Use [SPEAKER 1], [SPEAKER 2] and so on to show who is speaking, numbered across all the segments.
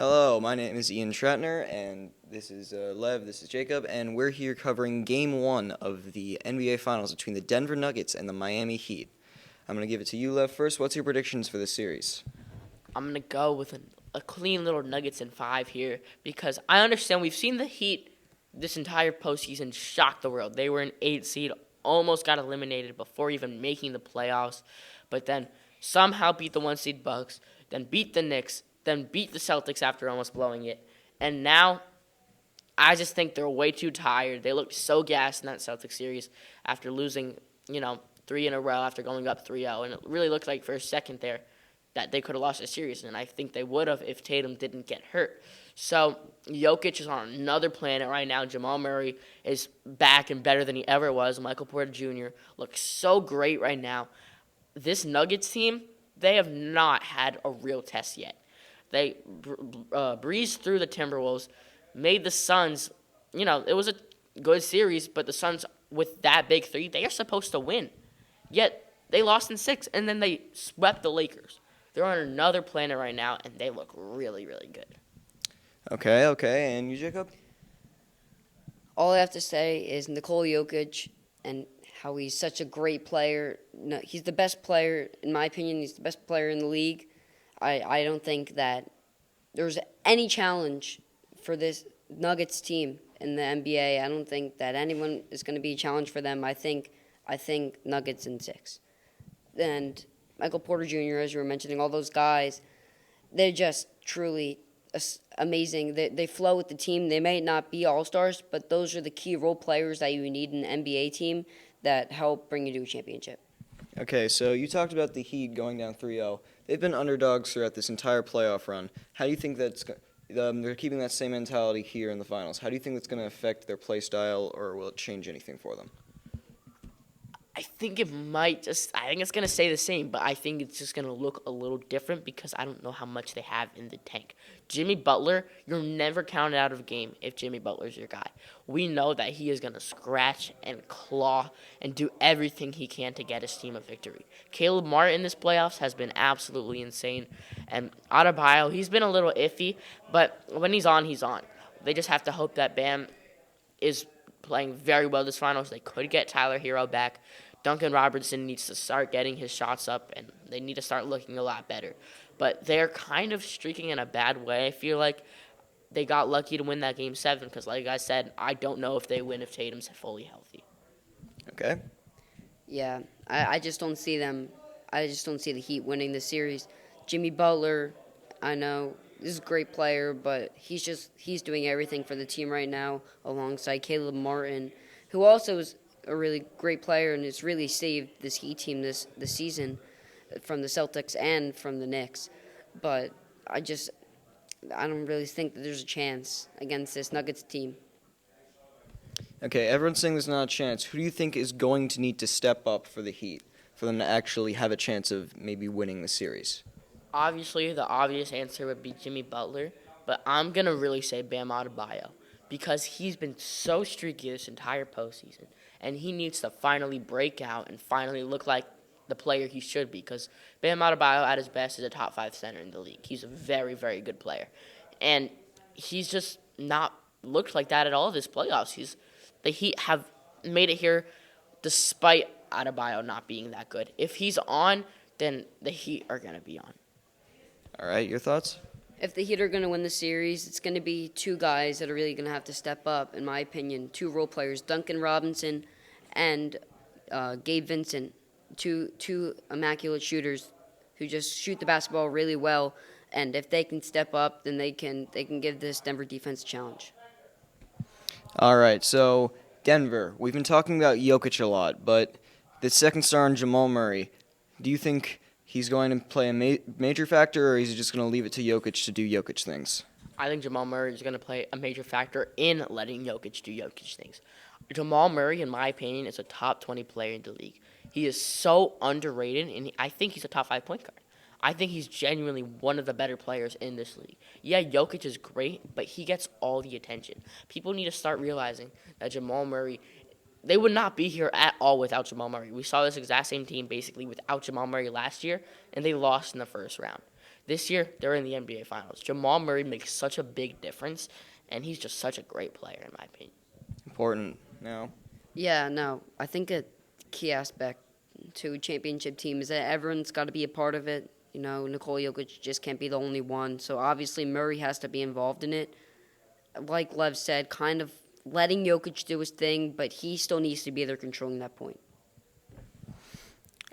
[SPEAKER 1] Hello, my name is Ian Shatner, and this is Lev, this is Jacob, and we're here covering Game 1 of the NBA Finals between the Denver Nuggets and the Miami Heat. I'm going to give it to you, Lev, first. What's your predictions for this series?
[SPEAKER 2] I'm going to go with a clean little Nuggets in 5 here because I understand we've seen the Heat this entire postseason shock the world. They were an 8 seed, almost got eliminated before even making the playoffs, but then somehow beat the 1 seed Bucks, then beat the Knicks, then beat the Celtics after almost blowing it. And now I just think they're way too tired. They looked so gassed in that Celtics series after losing, 3 in a row after going up 3-0. And it really looked like for a second there that they could have lost the series. And I think they would have if Tatum didn't get hurt. So Jokic is on another planet right now. Jamal Murray is back and better than he ever was. Michael Porter Jr. looks so great right now. This Nuggets team, they have not had a real test yet. They breezed through the Timberwolves, made the Suns, it was a good series, but the Suns, with that big three, they are supposed to win. Yet, they lost in 6, and then they swept the Lakers. They're on another planet right now, and they look really, really good.
[SPEAKER 1] Okay, and you, Jacob?
[SPEAKER 3] All I have to say is Nikola Jokic and how he's such a great player. No, he's the best player, in my opinion. He's the best player in the league. I don't think that there's any challenge for this Nuggets team in the NBA. I don't think that anyone is going to be a challenge for them. I think Nuggets in 6. And Michael Porter Jr., as you were mentioning, all those guys, they're just truly amazing. They flow with the team. They may not be all-stars, but those are the key role players that you need in an NBA team that help bring you to a championship.
[SPEAKER 1] Okay, so you talked about the Heat going down 3-0. They've been underdogs throughout this entire playoff run. How do you think they're keeping that same mentality here in the finals? How do you think that's going to affect their play style, or will it change anything for them?
[SPEAKER 2] I think it's going to stay the same, but I think it's just going to look a little different because I don't know how much they have in the tank. Jimmy Butler, you're never counted out of a game if Jimmy Butler's your guy. We know that he is going to scratch and claw and do everything he can to get his team a victory. Caleb Martin in this playoffs has been absolutely insane. And Adebayo, he's been a little iffy, but when he's on, he's on. They just have to hope that Bam is playing very well this finals. They could get Tyler Hero back. Duncan Robertson needs to start getting his shots up, and they need to start looking a lot better. But they're kind of streaking in a bad way. I feel like they got lucky to win that Game 7 because, like I said, I don't know if they win if Tatum's fully healthy.
[SPEAKER 1] Okay.
[SPEAKER 3] Yeah, I just don't see them. I just don't see the Heat winning the series. Jimmy Butler, I know, is a great player, but he's doing everything for the team right now alongside Caleb Martin, who also is a really great player and has really saved this Heat team this season from the Celtics and from the Knicks. But I don't really think that there's a chance against this Nuggets team.
[SPEAKER 1] Okay, everyone's saying there's not a chance. Who do you think is going to need to step up for the Heat for them to actually have a chance of maybe winning the series?
[SPEAKER 2] Obviously, the obvious answer would be Jimmy Butler, but I'm going to really say Bam Adebayo because he's been so streaky this entire postseason, and he needs to finally break out and finally look like the player he should be because Bam Adebayo at his best is a top 5 center in the league. He's a very, very good player, and he's just not looked like that at all this playoffs. The Heat have made it here despite Adebayo not being that good. If he's on, then the Heat are going to be on.
[SPEAKER 1] All right, your thoughts?
[SPEAKER 3] If the Heat are going to win the series, it's going to be 2 guys that are really going to have to step up, in my opinion. 2 role players, Duncan Robinson and Gabe Vincent, two immaculate shooters who just shoot the basketball really well. And if they can step up, then they can give this Denver defense a challenge.
[SPEAKER 1] All right, so Denver, we've been talking about Jokic a lot, but the second star in Jamal Murray, do you think he's going to play a major factor, or is he just going to leave it to Jokic to do Jokic things?
[SPEAKER 2] I think Jamal Murray is going to play a major factor in letting Jokic do Jokic things. Jamal Murray, in my opinion, is a top 20 player in the league. He is so underrated, and I think he's a top 5 point guard. I think he's genuinely one of the better players in this league. Yeah, Jokic is great, but he gets all the attention. People need to start realizing that Jamal Murray, they would not be here at all without Jamal Murray. We saw this exact same team basically without Jamal Murray last year, and they lost in the first round. This year, they're in the NBA Finals. Jamal Murray makes such a big difference, and he's just such a great player, in my opinion.
[SPEAKER 1] Important now.
[SPEAKER 3] Yeah, no, I think a key aspect to a championship team is that everyone's got to be a part of it. You know, Nikola Jokic just can't be the only one. So obviously Murray has to be involved in it. Like Lev said, kind of letting Jokic do his thing, but he still needs to be there controlling that point.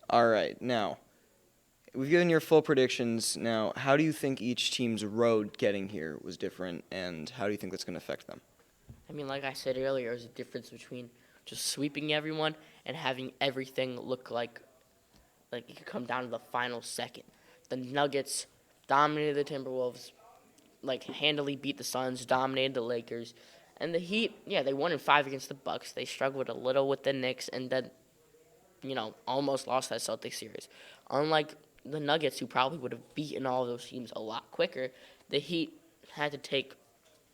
[SPEAKER 1] All right, now we've given your full predictions. Now, how do you think each team's road getting here was different, and how do you think that's going to affect them?
[SPEAKER 2] I mean, like I said earlier, there's a difference between just sweeping everyone and having everything look like it could come down to the final second. The Nuggets dominated the Timberwolves, handily beat the Suns, dominated the Lakers, and the Heat. Yeah, they won in 5 against the Bucks. They struggled a little with the Knicks, and then almost lost that Celtics series. Unlike the Nuggets, who probably would have beaten all of those teams a lot quicker, the Heat had to take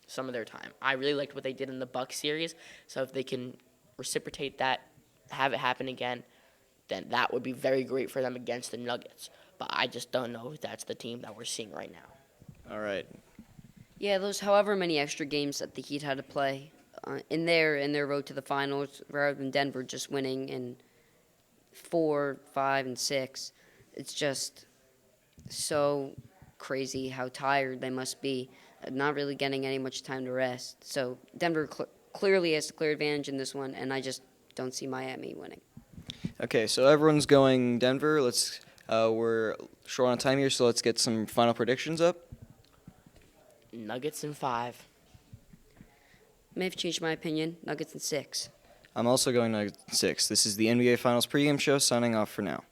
[SPEAKER 2] some of their time. I really liked what they did in the Bucks series, so if they can reciprocate that, have it happen again, then that would be very great for them against the Nuggets. But I just don't know if that's the team that we're seeing right now.
[SPEAKER 1] All right.
[SPEAKER 3] Yeah, those however many extra games that the Heat had to play in their road to the finals, rather than Denver just winning in 4, 5, and 6. It's just so crazy how tired they must be, not really getting any much time to rest. So Denver clearly has the clear advantage in this one, and I just don't see Miami winning.
[SPEAKER 1] Okay, so everyone's going Denver. We're short on time here, so let's get some final predictions up.
[SPEAKER 2] Nuggets in 5.
[SPEAKER 3] May have changed my opinion. Nuggets in 6.
[SPEAKER 1] I'm also going Nuggets 6. This is the NBA Finals pregame show, signing off for now.